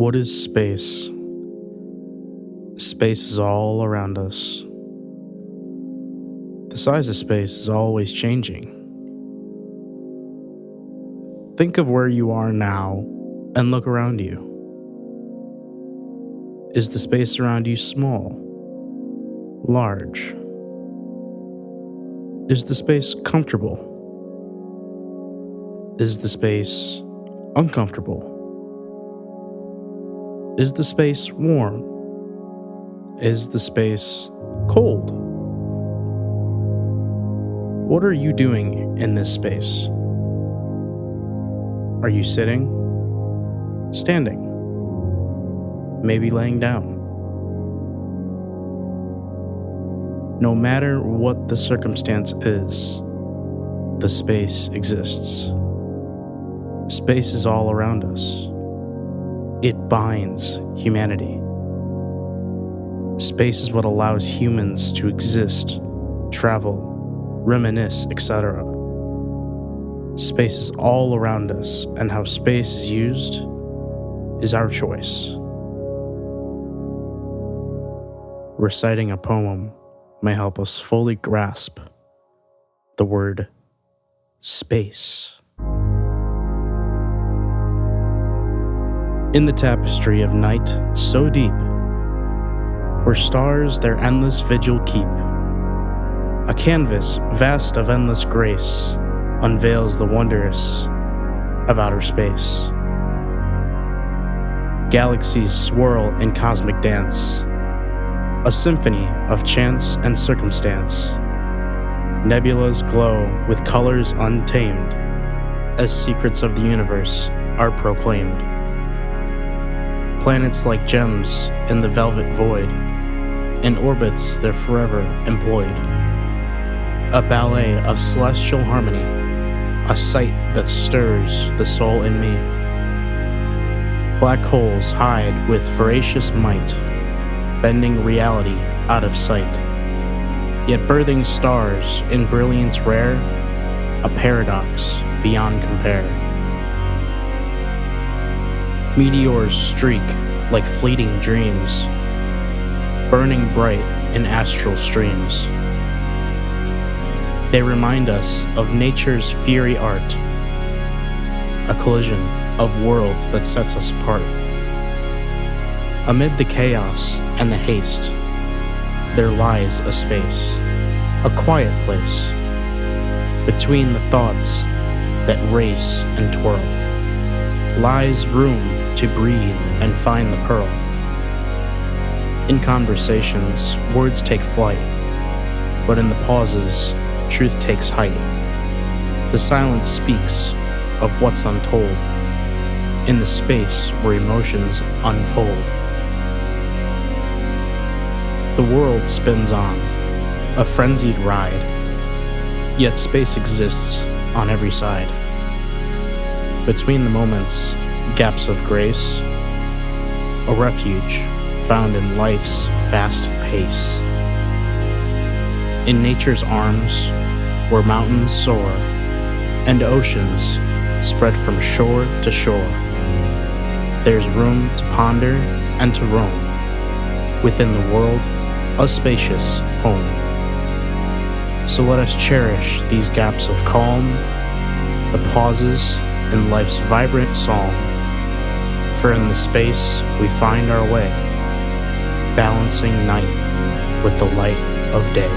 What is space? Space is all around us. The size of space is always changing. Think of where you are now and look around you. Is the space around you small? Large? Is the space comfortable? Is the space uncomfortable? Is the space warm? Is the space cold? What are you doing in this space? Are you sitting? Standing? Maybe laying down? No matter what the circumstance is, the space exists. Space is all around us. It binds humanity. Space is what allows humans to exist, travel, reminisce, etc. Space is all around us, and how space is used is our choice. Reciting a poem may help us fully grasp the word space. In the tapestry of night so deep, where stars their endless vigil keep, a canvas vast of endless grace unveils the wondrous of outer space. Galaxies swirl in cosmic dance, a symphony of chance and circumstance. Nebulas glow with colors untamed, as secrets of the universe are proclaimed. Planets like gems in the velvet void, in orbits they're forever employed. A ballet of celestial harmony, a sight that stirs the soul in me. Black holes hide with voracious might, bending reality out of sight. Yet birthing stars in brilliance rare, a paradox beyond compare. Meteors streak like fleeting dreams, burning bright in astral streams. They remind us of nature's fiery art, a collision of worlds that sets us apart. Amid the chaos and the haste, there lies a space, a quiet place, between the thoughts that race and twirl, lies room to breathe and find the pearl. In conversations, words take flight, but in the pauses, truth takes height. The silence speaks of what's untold, in the space where emotions unfold. The world spins on, a frenzied ride, yet space exists on every side. Between the moments, gaps of grace, a refuge found in life's fast pace. In nature's arms, where mountains soar, and oceans spread from shore to shore, there's room to ponder and to roam, within the world, a spacious home. So let us cherish these gaps of calm, the pauses in life's vibrant psalm, for in the space we find our way, balancing night with the light of day.